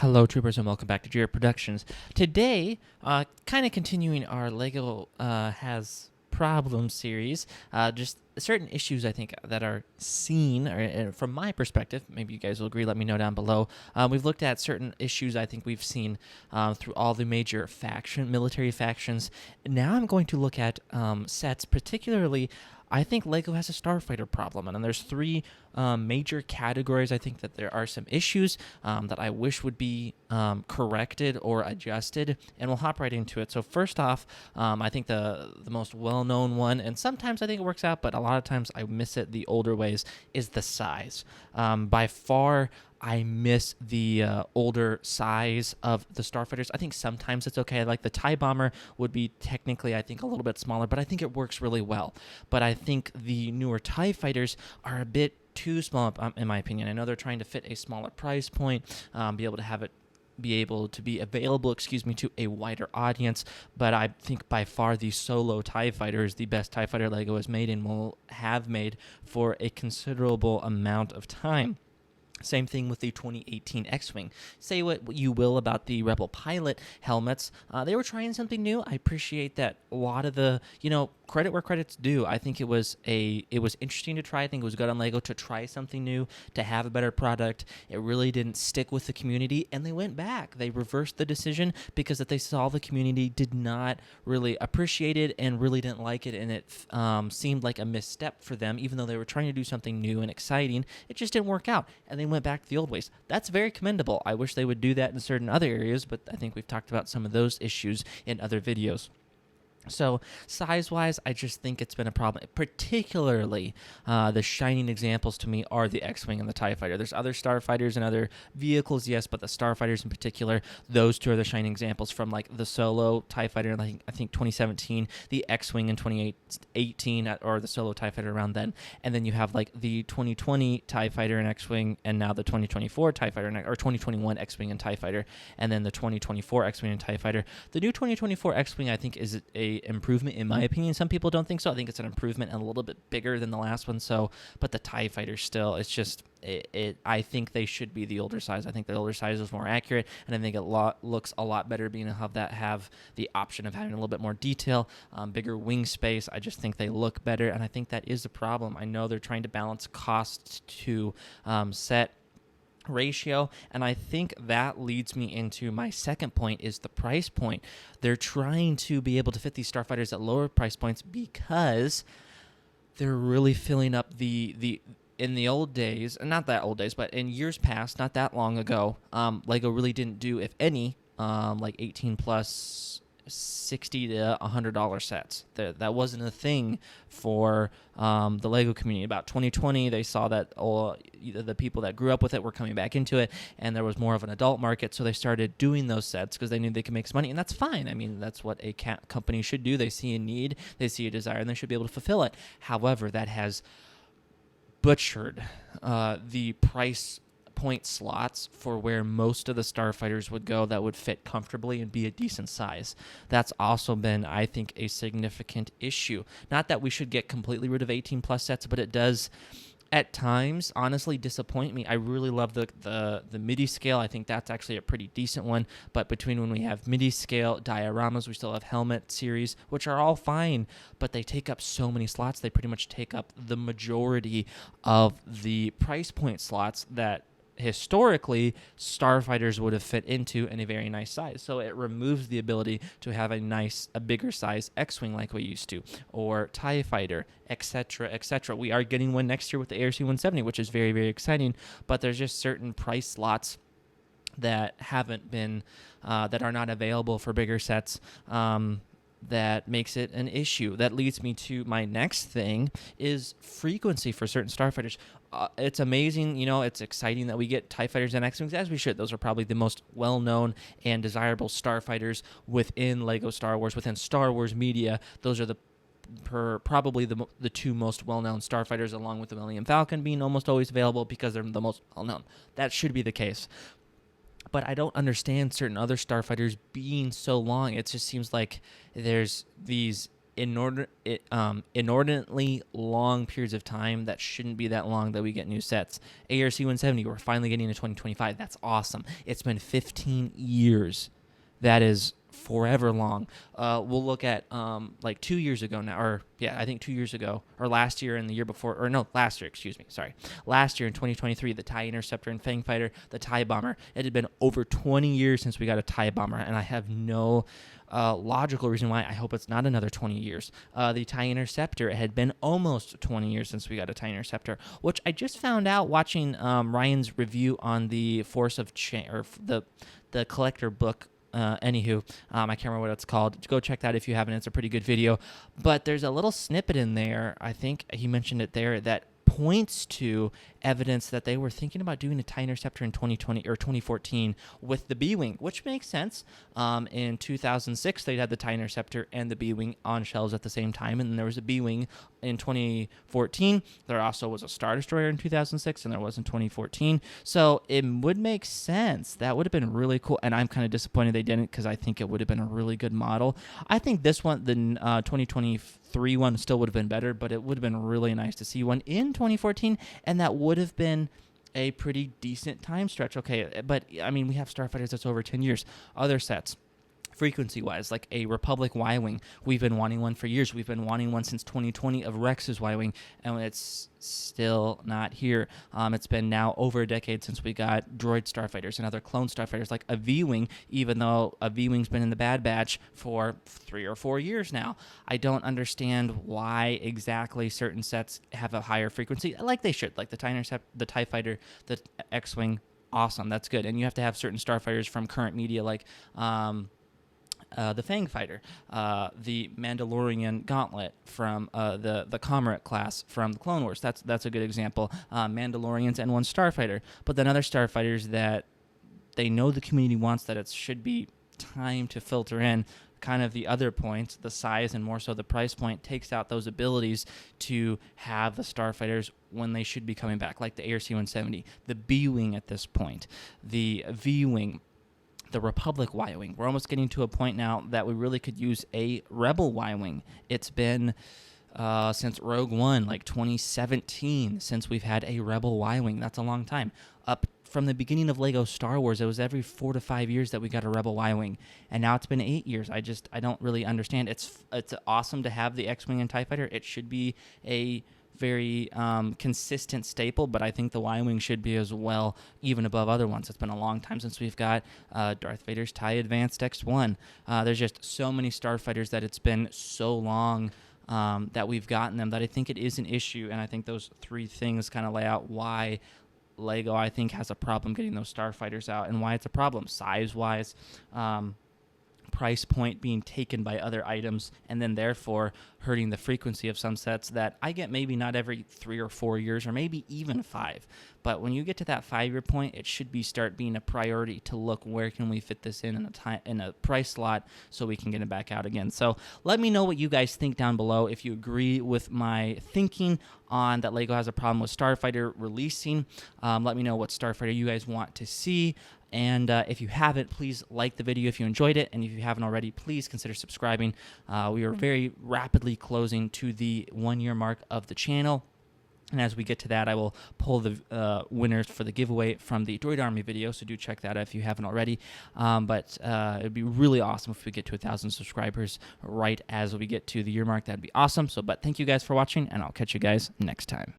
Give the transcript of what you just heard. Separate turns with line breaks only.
Hello, troopers, and welcome back to G.A.R Productions. Today, kind of continuing our Lego Has Problems series, just certain issues I think that are seen, or from my perspective, maybe you guys will agree, let me know down below. We've looked at certain issues I think we've seen through all the major military factions. Now I'm going to look at sets, particularly I think Lego has a Starfighter problem, and there's three major categories. I think that there are some issues that I wish would be corrected or adjusted, and we'll hop right into it. So first off, I think the most well-known one, and sometimes I think it works out, but a lot of times I miss it the older ways, is the size. By far, I miss the older size of the Starfighters. I think sometimes it's okay. Like the TIE Bomber would be technically, I think, a little bit smaller, but I think it works really well. But I think the newer TIE Fighters are a bit too small, in my opinion. I know they're trying to fit a smaller price point, be able to be available, to a wider audience, but I think by far the solo TIE Fighter is the best TIE Fighter Lego has made and will have made for a considerable amount of time. Same thing with the 2018 X-Wing. Say what you will about the Rebel pilot helmets. They were trying something new. I appreciate that a lot of the, credit where credit's due. I think it was interesting to try. I think it was good on Lego to try something new, to have a better product. It really didn't stick with the community, and they went back. They reversed the decision because that they saw the community did not really appreciate it and really didn't like it, and it seemed like a misstep for them, even though they were trying to do something new and exciting. It just didn't work out, and they went back to the old ways. That's very commendable. I wish they would do that in certain other areas, but I think we've talked about some of those issues in other videos. So size-wise, I just think it's been a problem. Particularly, the shining examples to me are the X-Wing and the TIE Fighter. There's other Starfighters and other vehicles, yes, but the Starfighters in particular, those two are the shining examples from like the solo TIE Fighter in I think 2017, the X-Wing in 2018, or the solo TIE Fighter around then, and then you have like the 2020 TIE Fighter and X-Wing, and now the 2024 TIE Fighter, or 2021 X-Wing and TIE Fighter, and then the 2024 X-Wing and TIE Fighter. The new 2024 X-Wing, I think, is a improvement in my opinion. Some people don't think so. I think it's an improvement and a little bit bigger than the last one. So, but the TIE Fighter still, it's just I think they should be the older size. I think the older size is more accurate, and I think it looks a lot better being able to have the option of having a little bit more detail, bigger wing space. I just think they look better, and I think that is a problem. I know they're trying to balance cost to set ratio, and I think that leads me into my second point, is the price point. They're trying to be able to fit these Starfighters at lower price points because they're really filling up the in the old days, and not that old days, but in years past, not that long ago, Lego really didn't do, if any, like 18 plus $60 to $100 sets. That wasn't a thing for the Lego community. About 2020, they saw that the people that grew up with it were coming back into it, and there was more of an adult market, so they started doing those sets because they knew they could make some money, and that's fine. I mean, that's what a company should do. They see a need, they see a desire, and they should be able to fulfill it. However, that has butchered the price point slots for where most of the Starfighters would go that would fit comfortably and be a decent size. That's also been, I think, a significant issue. Not that we should get completely rid of 18 plus sets, but it does at times honestly disappoint me. I really love the midi scale. I think that's actually a pretty decent one, but between when we have midi scale dioramas, we still have helmet series, which are all fine, but they take up so many slots. They pretty much take up the majority of the price point slots that historically Starfighters would have fit into in a very nice size. So it removes the ability to have a bigger size X-Wing like we used to, or TIE Fighter, etc., etc. We are getting one next year with the ARC-170, which is very, very exciting, but there's just certain price slots that haven't been, that are not available for bigger sets, that makes it an issue. That leads me to my next thing, is frequency for certain Starfighters. It's amazing, it's exciting that we get TIE Fighters and X-Wings, as we should. Those are probably the most well-known and desirable Starfighters within LEGO Star Wars, within Star Wars media. Those are probably the two most well-known Starfighters, along with the Millennium Falcon being almost always available because they're the most well-known. That should be the case. But I don't understand certain other Starfighters being so long. It just seems like there's these inordinately long periods of time that shouldn't be that long that we get new sets. ARC 170, we're finally getting to 2025. That's awesome. It's been 15 years. That is forever long. We'll look at like 2 years ago now, or I think 2 years ago, or last year and the year before, or no, last year, excuse me, sorry. Last year in 2023, the TIE Interceptor and Fangfighter, the TIE Bomber. It had been over 20 years since we got a TIE Bomber, and I have no logical reason why. I hope it's not another 20 years. The TIE Interceptor, it had been almost 20 years since we got a TIE Interceptor, which I just found out watching Ryan's review on the Force of Change, or the collector book. Anywho, I can't remember what it's called. Go check that if you haven't. It's a pretty good video. But there's a little snippet in there, I think he mentioned it there, that points to evidence that they were thinking about doing a TIE Interceptor in 2020 or 2014 with the B-Wing, which makes sense. In 2006, they had the TIE Interceptor and the B-Wing on shelves at the same time, and then there was a B-Wing in 2014. There also was a Star Destroyer in 2006, and there was in 2014. So it would make sense. That would have been really cool, and I'm kind of disappointed they didn't, because I think it would have been a really good model. I think this one, the 2023 one, still would have been better, but it would have been really nice to see one in 2014, and that would have been a pretty decent time stretch. Okay, but I mean, we have Starfighters that's over 10 years. Other sets, frequency-wise, like a Republic Y-Wing. We've been wanting one for years. We've been wanting one since 2020 of Rex's Y-Wing, and it's still not here. It's been now over a decade since we got droid Starfighters and other clone Starfighters, like a V-Wing, even though a V-Wing's been in the Bad Batch for 3 or 4 years now. I don't understand why exactly certain sets have a higher frequency, like they should, like the TIE Intercept, the TIE Fighter, the X-Wing. Awesome, that's good. And you have to have certain Starfighters from current media, like the Fangfighter, the Mandalorian Gauntlet from the Comrade class from the Clone Wars. That's a good example. Mandalorians and one Starfighter. But then other Starfighters that they know the community wants, that it should be time to filter in. Kind of the other points, the size and more so the price point, takes out those abilities to have the Starfighters when they should be coming back, like the ARC 170, the B-Wing at this point, the V-Wing, the Republic Y-Wing. We're almost getting to a point now that we really could use a Rebel Y-Wing. It's been since Rogue One, like 2017, since we've had a Rebel Y-Wing. That's a long time. Up from the beginning of Lego Star Wars, it was every 4 to 5 years that we got a Rebel Y-Wing, and now it's been 8 years. I don't really understand. It's awesome to have the X-Wing and TIE Fighter. It should be a very consistent staple, but I think the Y-Wing should be as well, even above other ones. It's been a long time since we've got Darth Vader's TIE Advanced X1. There's just so many Starfighters that it's been so long that we've gotten them, that I think it is an issue, and I think those 3 things kind of lay out why Lego, I think, has a problem getting those Starfighters out, and why it's a problem size-wise, price point being taken by other items, and then therefore hurting the frequency of some sets that I get maybe not every 3 or 4 years, or maybe even 5. But when you get to that 5-year point, it should start being a priority to look, where can we fit this in a price slot so we can get it back out again. So let me know what you guys think down below. If you agree with my thinking on that Lego has a problem with Starfighter releasing, let me know what Starfighter you guys want to see. And if you haven't, please like the video if you enjoyed it. And if you haven't already, please consider subscribing. We are very rapidly closing to the 1-year mark of the channel. And as we get to that, I will pull the winners for the giveaway from the Droid Army video, so do check that out if you haven't already. But it would be really awesome if we get to 1,000 subscribers right as we get to the year mark. That'd be awesome. But thank you guys for watching, and I'll catch you guys next time.